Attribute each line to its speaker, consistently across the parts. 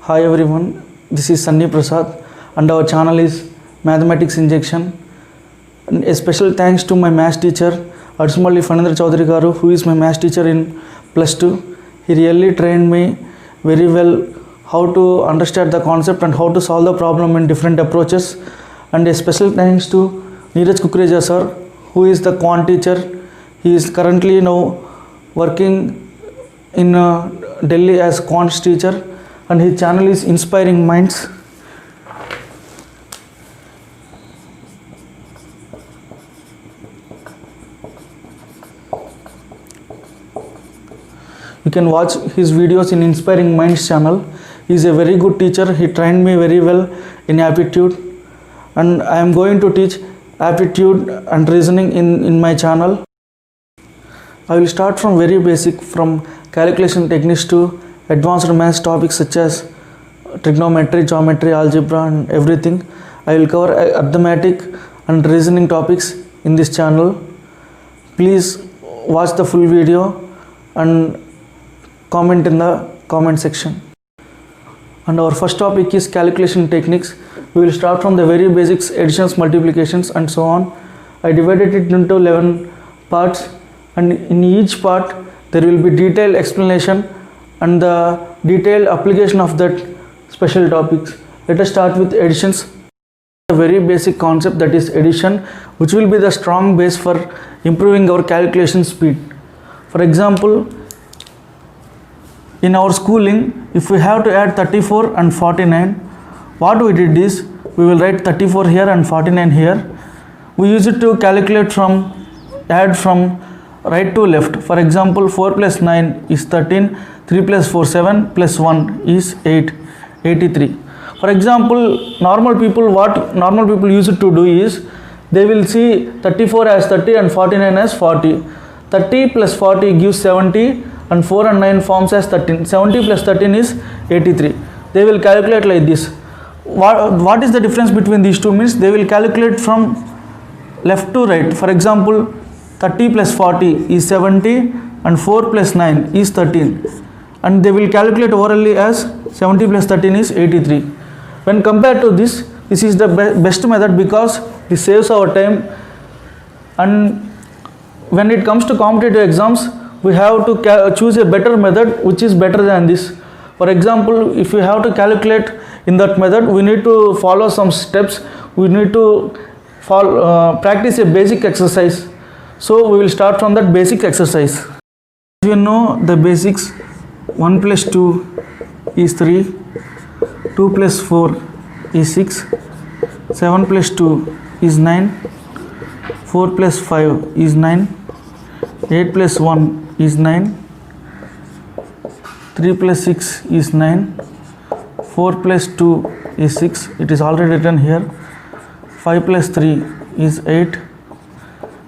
Speaker 1: Hi everyone, this is Sunny Prasad and our channel is Mathematics Injection. And a special thanks to my maths teacher Adsumalli Fanendra Chaudhary Garu, who is my maths teacher in +2. He really trained me very well how to understand the concept and how to solve the problem in different approaches. And a special thanks to Neeraj Kukreja sir, who is the quant teacher. He is currently now working in Delhi as quants teacher, and his channel is Inspiring Minds. You can watch his videos in Inspiring Minds channel. He is a very good teacher. He trained me very well in aptitude, and I am going to teach aptitude and reasoning in my channel. I will start from very basic, from calculation techniques to advanced maths topics such as trigonometry, geometry, algebra and everything. I will cover arithmetic and reasoning topics in this channel. Please watch the full video and comment in the comment section. And our first topic is calculation techniques. We will start from the very basics, additions, multiplications and so on. I divided it into 11 parts, and in each part there will be detailed explanation and the detailed application of that special topics. Let us start with additions. A very basic concept, that is addition, which will be the strong base for improving our calculation speed. For example, in our schooling, if we have to add 34 and 49, what we did is we will write 34 here and 49 here. We use it to calculate add from right to left. For example, 4 plus 9 is 13, 3 plus 4 7, plus 1 is 8, 83. For example, what normal people use it to do is they will see 34 as 30 and 49 as 40. 30 plus 40 gives 70 and 4 and 9 forms as 13. 70 plus 13 is 83. They will calculate like this. What is the difference between these two means? They will calculate from left to right. For example, 30 plus 40 is 70 and 4 plus 9 is 13, and they will calculate orally as 70 plus 13 is 83. When compared to this is the best method because this saves our time, and when it comes to competitive exams we have to choose a better method which is better than this. For example, if we have to calculate in that method, we need to follow some steps. We need to practice a basic exercise. So we will start from that basic exercise. If you know the basics, 1 plus 2 is 3, 2 plus 4 is 6, 7 plus 2 is 9, 4 plus 5 is 9, 8 plus 1 is 9, 3 plus 6 is 9, 4 plus 2 is 6, it is already written here, 5 plus 3 is 8,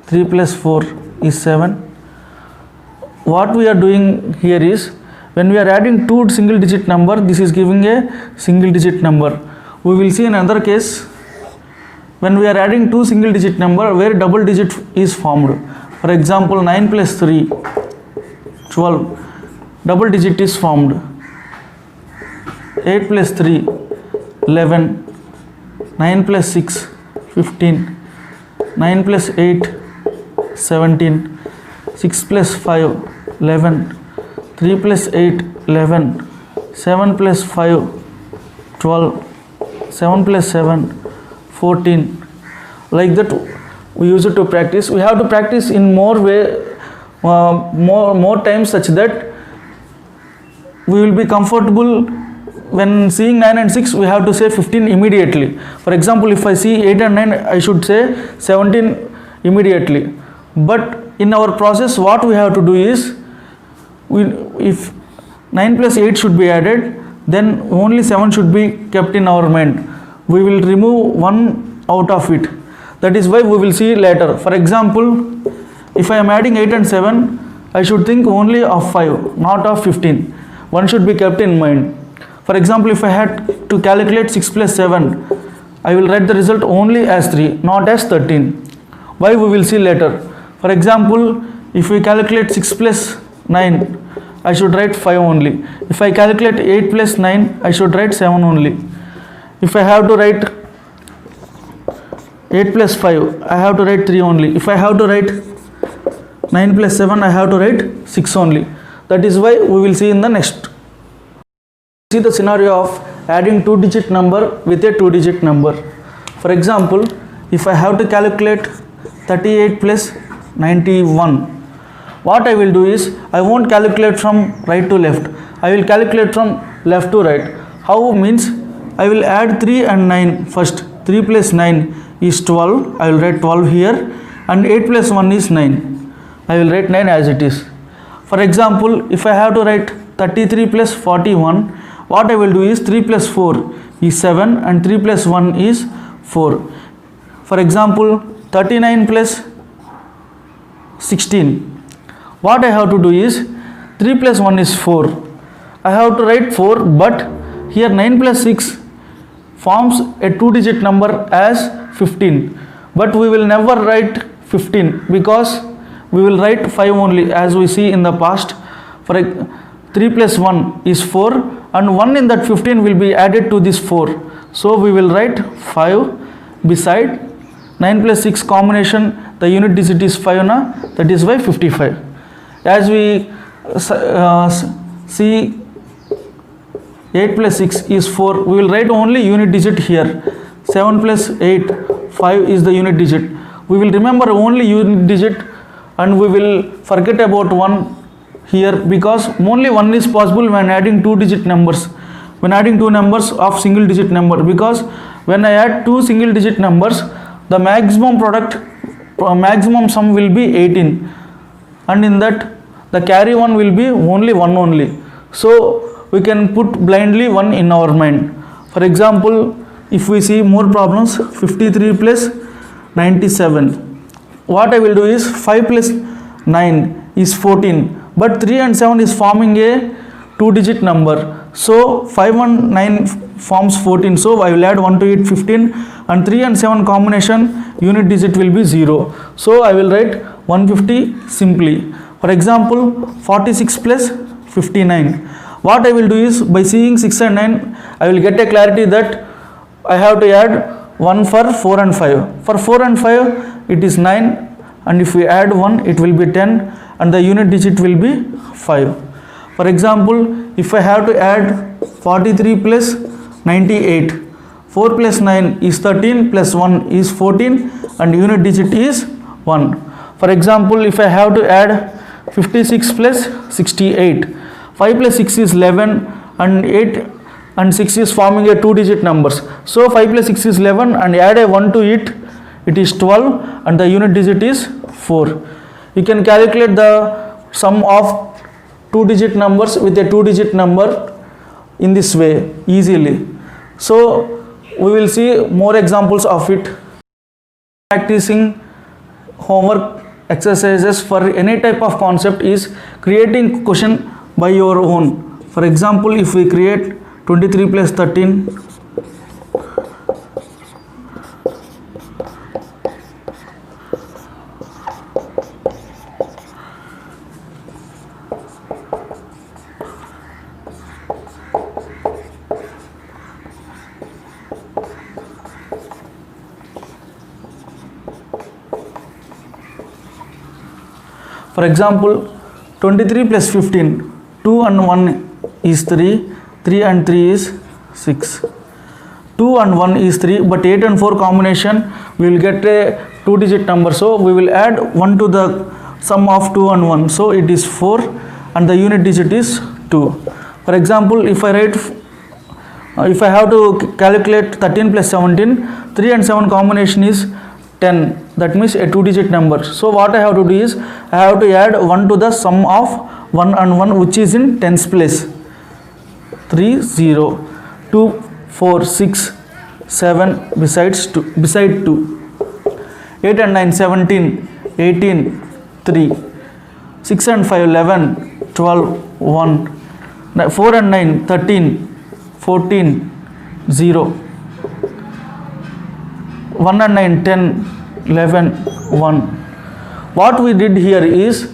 Speaker 1: 3 plus 4 is 7. What we are doing here is, when we are adding two single digit number, this is giving a single digit number. We will see in another case when we are adding two single digit number where double digit is formed. For example, 9 plus 3 12, double digit is formed. 8 plus 3 11, 9 plus 6 15, 9 plus 8 17, 6 plus 5 11, 3 plus 8 11, 7 plus 5 12, 7 plus 7 14. Like that we use it to practice. We have to practice in more times, such that we will be comfortable. When seeing 9 and 6, we have to say 15 immediately. For example, if I see 8 and 9, I should say 17 immediately. But in our process, what we have to do is, if 9 plus 8 should be added, then only 7 should be kept in our mind. We will remove 1 out of it. That is why we will see later. For example, if I am adding 8 and 7, I should think only of 5, not of 15. 1 should be kept in mind. For example, if I had to calculate 6 plus 7, I will write the result only as 3, not as 13. Why, we will see later. For example, if we calculate 6 plus 9, I should write 5 only. If I calculate 8 plus 9, I should write 7 only. If I have to write 8 plus 5, I have to write 3 only. If I have to write 9 plus 7, I have to write 6 only. That is why we will see in the next. See the scenario of adding 2-digit number with a 2-digit number. For example, if I have to calculate 38 plus 91, what I will do is, I won't calculate from right to left. I will calculate from left to right. How means, I will add 3 and 9 first. 3 plus 9 is 12. I will write 12 here. And 8 plus 1 is 9. I will write 9 as it is. For example, if I have to write 33 plus 41, what I will do is 3 plus 4 is 7 and 3 plus 1 is 4. For example, 39 plus 16. What I have to do is 3 plus 1 is 4. I have to write 4, but here 9 plus 6 forms a 2-digit number as 15. But we will never write 15 because we will write 5 only, as we see in the past. For 3 plus 1 is 4 and 1 in that 15 will be added to this 4. So we will write 5 beside 9 plus 6 combination. The unit digit is 5 na, that is why 55. As we see 8 plus 6 is 4, we will write only unit digit here. 7 plus 8, 5 is the unit digit. We will remember only unit digit and we will forget about 1 here, because only 1 is possible when adding 2-digit numbers. When adding 2 numbers of single digit number, because when I add 2 single digit numbers, the maximum maximum sum will be 18, and in that the carry one will be only 1 only. So we can put blindly 1 in our mind. For example, if we see more problems, 53 plus 97, what I will do is 5 plus 9 is 14, but 3 and 7 is forming a 2-digit number. So 5 and 9 forms 14, so I will add 1 to it, 15, and 3 and 7 combination unit digit will be 0. So I will write 150 simply. For example, 46 plus 59. What I will do is, by seeing 6 and 9, I will get a clarity that I have to add 1 for 4 and 5. For 4 and 5, it is 9, and if we add 1, it will be 10, and the unit digit will be 5. For example, if I have to add 43 plus 98, 4 plus 9 is 13 plus 1 is 14, and unit digit is 1. For example, if I have to add 56 plus 68, 5 plus 6 is 11, and 8 and 6 is forming a 2-digit numbers. So 5 plus 6 is 11, and add a 1 to it, it is 12, and the unit digit is 4. You can calculate the sum of 2-digit numbers with a 2-digit number in this way easily. So we will see more examples of it. Practicing homework exercises for any type of concept is creating question by your own. For example, if we create 23 plus 13, for example, 23 plus 15, 2 and 1 is 3, 3 and 3 is 6. 2 and 1 is 3, but 8 and 4 combination we will get a 2-digit number. So we will add 1 to the sum of 2 and 1. So it is 4, and the unit digit is 2. For example, if I have to calculate 13 plus 17, 3 and 7 combination is 10. That means a 2-digit number. So what I have to do is, I have to add 1 to the sum of 1 and 1, which is in tens place. 3, 0, 2, 4, 6, 7 beside 2. 8 and 9, 17, 18, 3. 6 and 5, 11, 12, 1. 4 and 9, 13, 14, 0. 1 and 9, 10, 11, 1. What we did here is,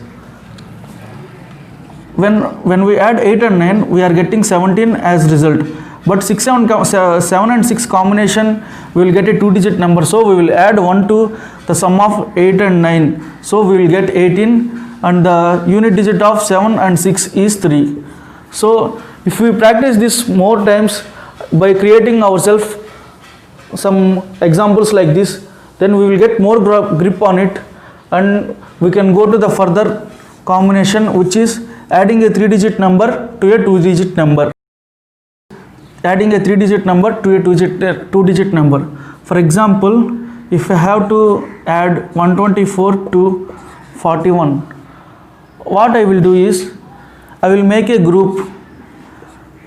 Speaker 1: when we add 8 and 9, we are getting 17 as result. But 7 and 6 combination, we will get a 2-digit number. So we will add 1 to the sum of 8 and 9. So we will get 18, and the unit digit of 7 and 6 is 3. So if we practice this more times by creating ourselves some examples like this, then we will get more grip on it, and we can go to the further combination, which is adding a 3-digit number to a 2-digit number. Adding a 3-digit number to a 2-digit number. For example, if I have to add 124 to 41, what I will do is, I will make a group.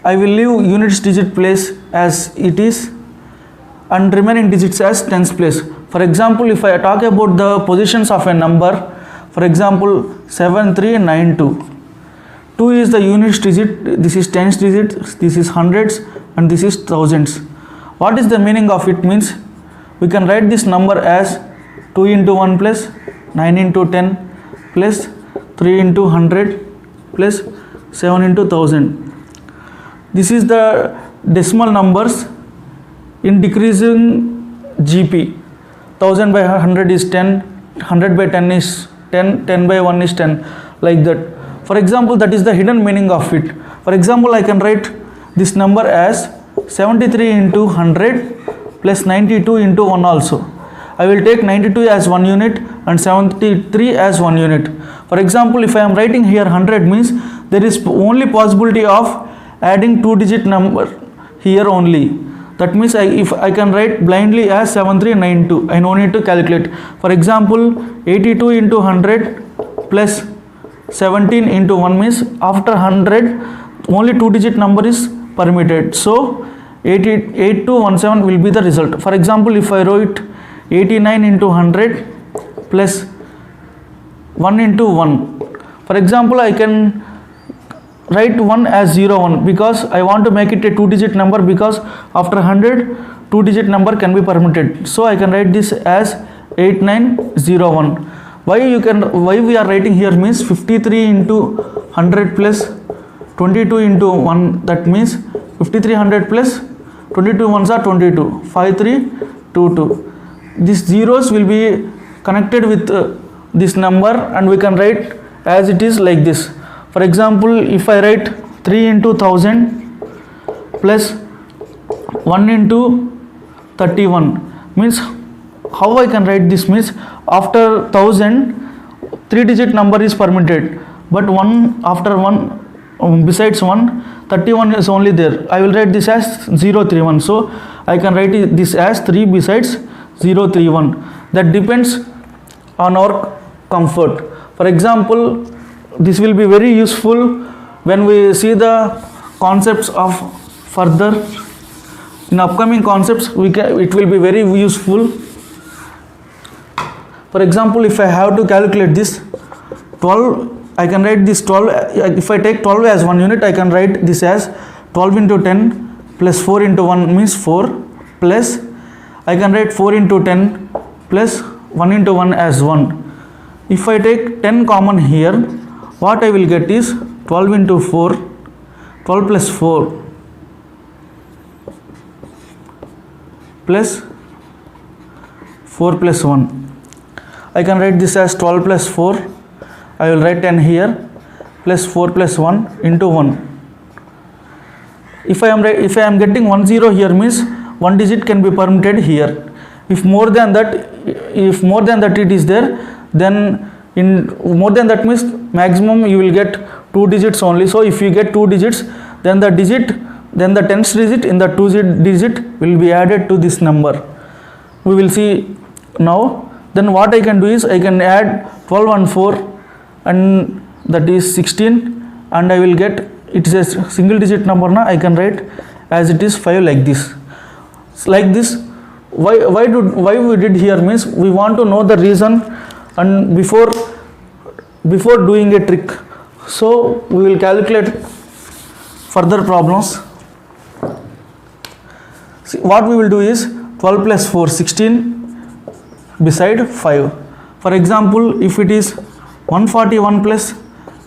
Speaker 1: I will leave units digit place as it is and remaining digits as tens place. For example, if I talk about the positions of a number, for example 7392, 2 is the units digit, this is tens digit, this is hundreds, and this is thousands. What is the meaning of it? Means we can write this number as 2 into 1 plus 9 into 10 plus 3 into 100 plus 7 into 1000. This is the decimal numbers in decreasing GP. 1000 by 100 is 10, 100 by 10 is 10, 10 by 1 is 10, like that. For example, that is the hidden meaning of it. For example, I can write this number as 73 into 100 plus 92 into 1 also. I will take 92 as 1 unit and 73 as 1 unit. For example, if I am writing here 100, means there is only possibility of adding 2-digit number here only. That means if I can write blindly as 7392, I no need to calculate. For example, 82 into 100 plus 17 into 1 means after 100 only 2-digit number is permitted. So 8217 will be the result. For example, if I write 89 into 100 plus 1 into 1. For example, I can write 1 as 01 because I want to make it a 2-digit number, because after 100 2-digit number can be permitted. So I can write this as 8901. Why we are writing here means 53 into 100 plus 22 into 1, that means 5300 plus 22 ones are 22, 5322. These zeros will be connected with this number, and we can write as it is like this. For example, if I write 3 into 1000 plus 1 into 31, means how I can write this means after 1000 3-digit number is permitted, but 1 after 1 besides 1 31 is only there. I will write this as 031. So I can write this as 3 besides 031. That depends on our comfort. For example, this will be very useful when we see the concepts of further. In upcoming concepts, it will be very useful. For example, if I have to calculate this 12, I can write this 12. If I take 12 as 1 unit, I can write this as 12 into 10 plus 4 into 1 means 4, plus I can write 4 into 10 plus 1 into 1 as 1. If I take 10 common here, what I will get is 12 into 4, 12 plus 4 plus 4 plus 1. I can write this as 12 plus 4. I will write 10 here plus 4 plus 1 into 1. If I am getting 1 0 here means 1 digit can be permitted here. If more than that it is there, then in more than that means maximum you will get 2 digits only. So if you get 2 digits, then the tens digit in the 2 digit will be added to this number. We will see now. Then what I can do is I can add 12 and 4, and that is 16, and I will get, it is a single digit number now. I can write as it is 5 like this. Like this. Why we did here means we want to know the reason and before doing a trick. So we will calculate further problems. See, what we will do is 12 plus 4 16 beside 5. For example, if it is 141 plus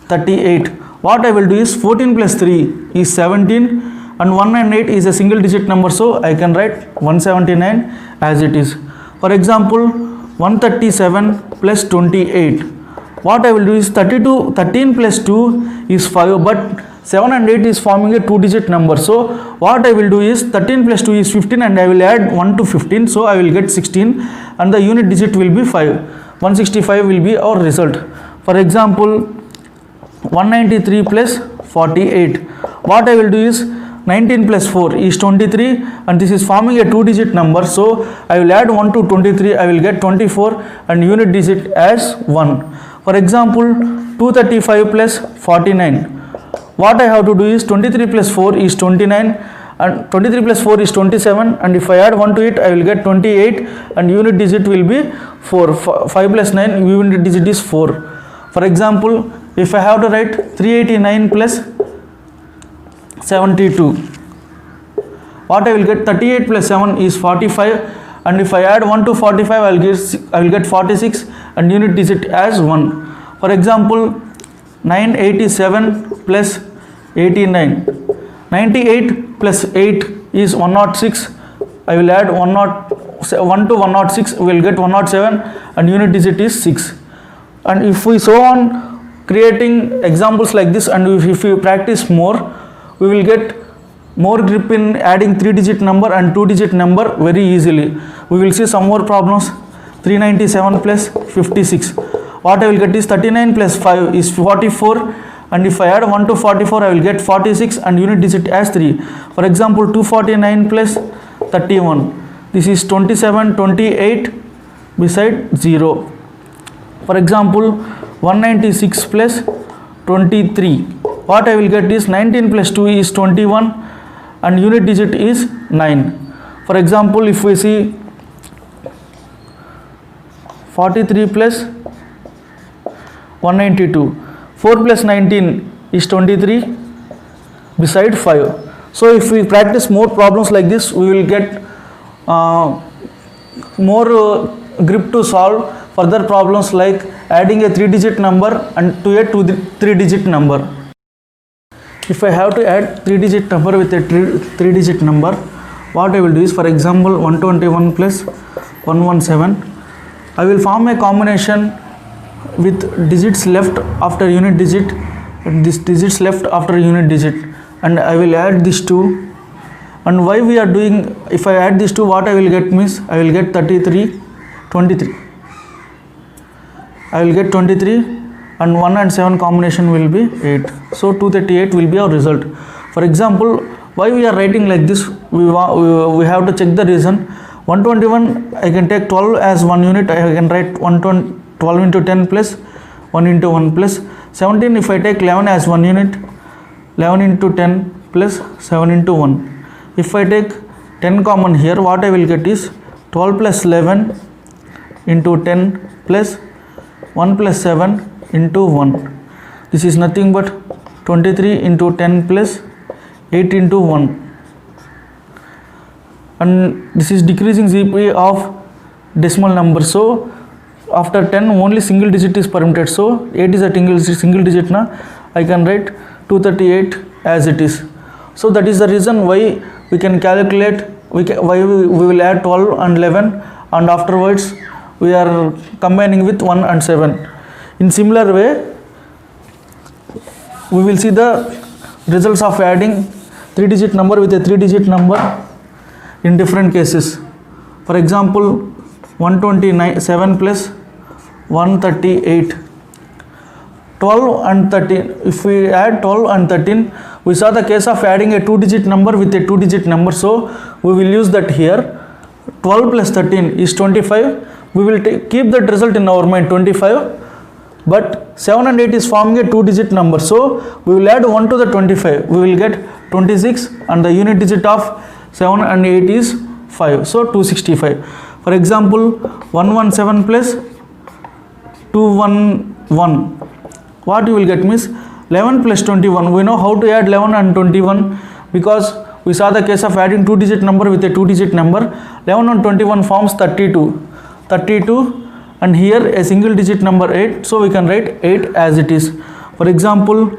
Speaker 1: 38, What I will do is 14 plus 3 is 17 and 1 and 8 is a single digit number, so I can write 179 as it is. For example, 137 plus 28. What I will do is 13 plus 2 is 5, but 7 and 8 is forming a 2-digit number. So what I will do is 13 plus 2 is 15 and I will add 1 to 15. So I will get 16 and the unit digit will be 5. 165 will be our result. For example, 193 plus 48. What I will do is 19 plus 4 is 23 and this is forming a 2-digit number. So I will add 1 to 23. I will get 24 and unit digit as 1. For example, 235 plus 49. What I have to do is 23 plus 4 is 29 and 23 plus 4 is 27 and if I add 1 to it I will get 28 and unit digit will be 4. 5 plus 9 unit digit is 4. For example, if I have to write 389 plus 72, what I will get 38 plus 7 is 45 and if I add 1 to 45 I will get 46 and unit digit as 1. For example, 987 plus 89. 98 plus 8 is 106. I will add 1 to 106 we will get 107 and unit digit is 6. And if we so on creating examples like this and if we practice more, we will get more grip in adding 3-digit number and 2-digit number very easily. We will see some more problems. 397 plus 56. What I will get is 39 plus 5 is 44 and if I add 1 to 44 I will get 46 and unit digit as 3. For example, 249 plus 31. This is 27, 28 beside 0. For example, 196 plus 23. What I will get is 19 plus 2 is 21 and unit digit is 9. For example, if we see 43 plus 192. 4 plus 19 is 23 beside 5. So if we practice more problems like this, we will get more grip to solve further problems like adding a 3-digit number and to a 3-digit number. If I have to add 3-digit number with a 3-digit number, what I will do is, for example, 121 plus 117. I will form a combination with digits left after unit digit and this digits left after unit digit, and I will add these two. And why we are doing, if I add these two, what I will get means I will get 23. I will get 23 and 1 and 7 combination will be 8. So 238 will be our result. For example, why we are writing like this, we have to check the reason. 121 I can take 12 as 1 unit. I can write 12 into 10 plus 1 into 1 plus 17. If I take 11 as 1 unit, 11 into 10 plus 7 into 1. If I take 10 common here, what I will get is 12 plus 11 into 10 plus 1 plus 7 into 1. This is nothing but 23 into 10 plus 8 into 1. And this is decreasing GP of decimal number. So after 10 only single digit is permitted. So 8 is a single digit na. I can write 238 as it is. So that is the reason why we can calculate, why we will add 12 and 11 and afterwards we are combining with 1 and 7. In similar way, we will see the results of adding 3-digit number with a 3-digit number in different cases. For example, 127 plus 138. 12 and 13. If we add 12 and 13, we saw the case of adding a 2-digit number with a 2-digit number. So we will use that here. 12 plus 13 is 25. We will keep that result in our mind, 25. But 7 and 8 is forming a 2-digit number. So we will add 1 to the 25. We will get 26 and the unit digit of 7 and 8 is 5. So 265. For example, 117 plus 211. What you will get means 11 plus 21. We know how to add 11 and 21 because we saw the case of adding 2-digit number with a 2-digit number. 11 and 21 forms 32. And here a single digit number 8. So we can write 8 as it is. For example,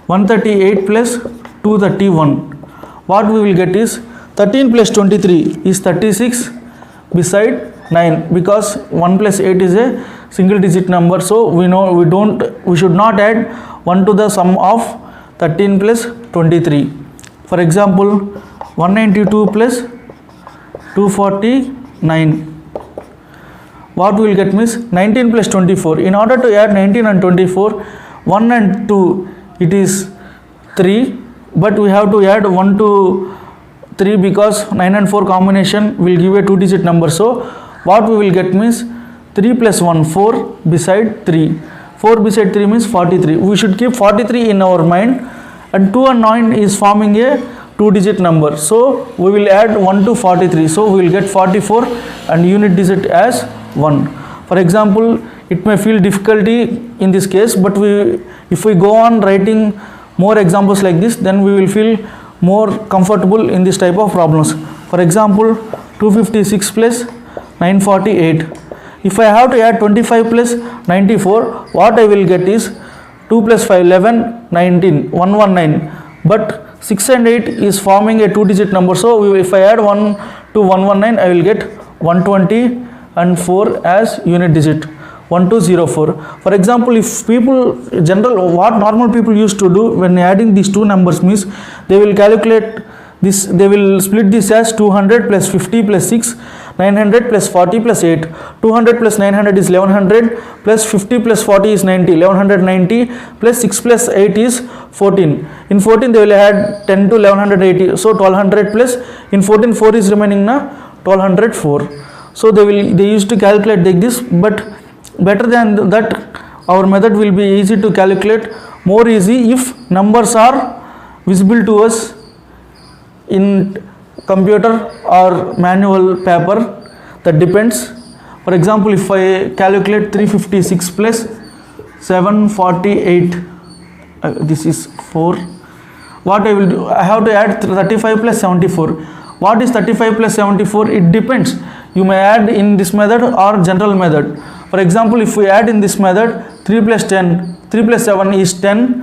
Speaker 1: 138 plus 231. What we will get is 13 plus 23 is 36 beside 9, because 1 plus 8 is a single digit number, so we should not add 1 to the sum of 13 plus 23. For example, 192 plus 249. What we will get means 19 plus 24. In order to add 19 and 24, 1 and 2 it is 3, but we have to add 1 to 3 because 9 and 4 combination will give a 2-digit number. So what we will get means 3 plus 1, 4 beside 3. 4 beside 3 means 43. We should keep 43 in our mind, and 2 and 9 is forming a 2-digit number. So we will add 1 to 43. So we will get 44 and unit digit as 1. For example, it may feel difficulty in this case, but if we go on writing more examples like this, then we will feel more comfortable in this type of problems. For example, 256 plus 948. If I have to add 25 plus 94, what I will get is 2 plus 5, 11, 19, 119. But 6 and 8 is forming a 2-digit number. So if I add 1 to 119, I will get 120 and 4 as unit digit. 1204. For example, if what normal people used to do when adding these two numbers means, they will calculate this, they will split this as 200 plus 50 plus 6, 900 plus 40 plus 8. 200 plus 900 is 1100 plus 50 plus 40 is 90. 1190 plus 6 plus 8 is 14. In 14 they will add 10 to 1180. So 1200 plus, in 14 4 is remaining na, 1204. So they used to calculate like this, but better than that our method will be easy to calculate, more easy if numbers are visible to us in computer or manual paper, that depends. For example, if I calculate 356 plus 748, this is 4, what I will do, I have to add 35 plus 74. What is 35 plus 74? It depends. You may add in this method or general method. For example, if we add in this method, 3 plus 10, 3 plus 7 is 10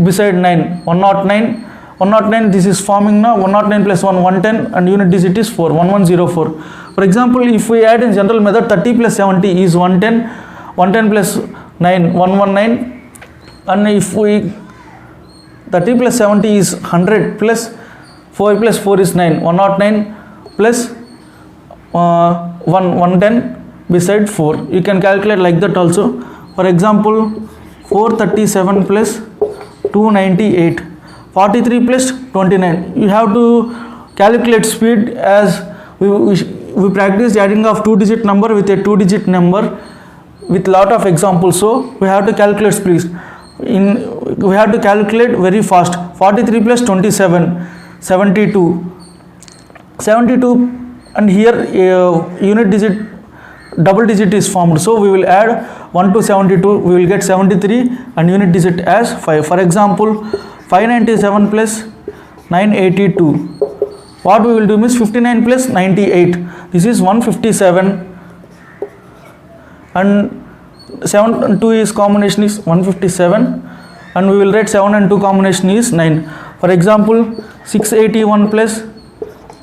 Speaker 1: beside 9, 109. 109, this is forming now 109 plus 1, 110, and unit digit is 4, 1104. For example, if we add in general method, 30 plus 70 is 110, 110 plus 9, 119, and if we 30 plus 70 is 100 plus 4 plus 4 is 9, 109 plus 110 beside 4. You can calculate like that also. For example, 437 plus 298, 43 plus 29. You have to calculate speed as we practiced adding of 2-digit number with a 2-digit number with lot of examples. So we have to calculate speed. We have to calculate very fast. 43 plus 27, 72. 72, and here unit digit, double digit is formed. So we will add 1 to 72, we will get 73 and unit digit as 5. For example, 597 plus 982. What we will do is 59 plus 98. This is 157, and 7 and 2 is combination is 157, and we will write 7 and 2 combination is 9. For example, 681 plus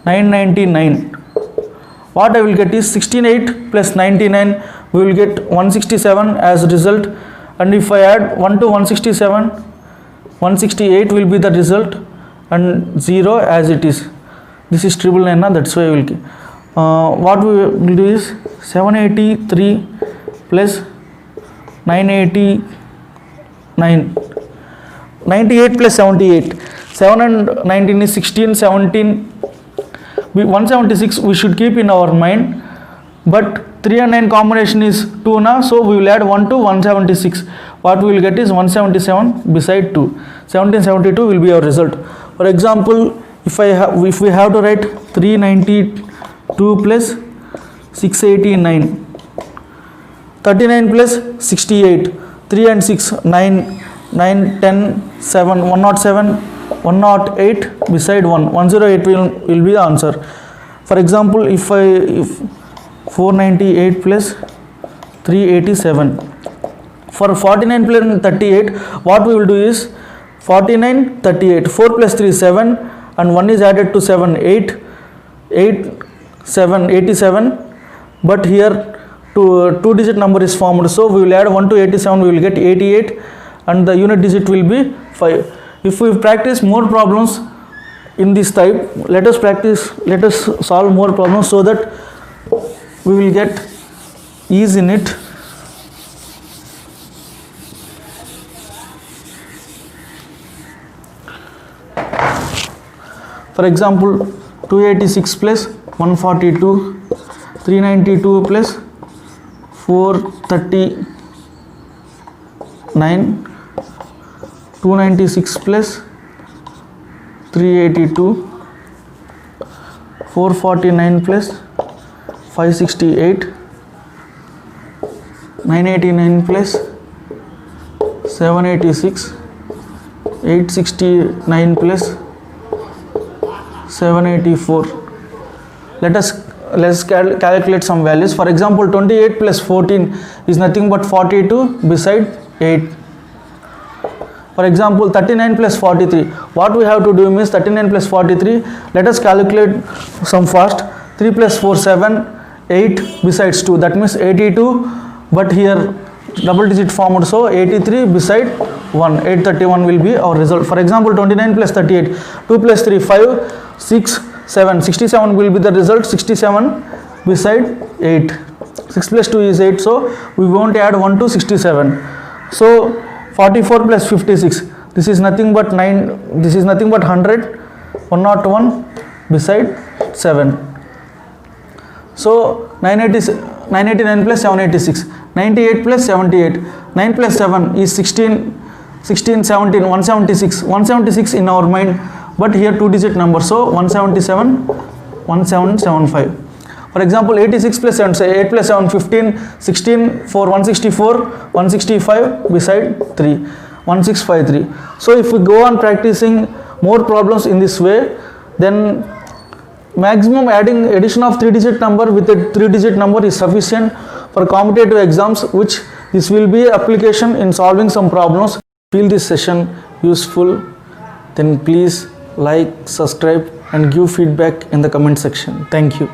Speaker 1: 999. What I will get is 68 plus 99, we will get 167 as result, and if I add 1 to 167, 168 will be the result, and 0 as it is. This is 999, that's why I will what we will do is 783 plus 989, 98 plus 78, 7 and 19 is 16, 17, 176 we should keep in our mind, but 3 and 9 combination is 2 now, so we will add 1 to 176. What we will get is 177 beside 2. 1772 will be our result. For example, if we have to write 392 plus 689, 39 plus 68, 3 and 6, 9, 9, 10, 7, 107, 108 beside 1, 108 will be the answer. For example, if 498 plus 387, for 49 plus 38, what we will do is 49, 38. 4 plus 3 7, and 1 is added to 7, 8. 7, 87. But here two digit number is formed, so we will add 1 to 87, we will get 88, and the unit digit will be 5. If we practice more problems in this type, let us solve more problems so that we will get ease in it. For example, 286 plus 142, 392 plus 439, 296 plus 382, 449 plus 568, 989 plus 786, 869 plus 784. Let's calculate some values. For example, 28 plus 14 is nothing but 42 beside 8. For example, 39 plus 43. What we have to do means 39 plus 43. Let us calculate some fast. 3 plus 4 7, 8 besides 2. That means 82. But here double digit formed, so 83 beside 1. 831 will be our result. For example, 29 plus 38. 2 plus 3 5, 6 7. 67 will be the result. 67 beside 8. 6 plus 2 is 8, so we won't add 1 to 67. So 44 plus 56. This is nothing but 9. This is nothing but 100. 101 beside 7. So 989 plus 786. 98 plus 78. 9 plus 7 is 16. 17, 176. 176 in our mind, but here two digit number, so 177, 1775. For example, 86 plus 7, say 8 plus 7, 15, 16, 4, 164, 165 beside 3, 1653. So if we go on practicing more problems in this way, then maximum addition of 3-digit number with a 3-digit number is sufficient for competitive exams, which this will be application in solving some problems. Feel this session useful, then please like, subscribe and give feedback in the comment section. Thank you.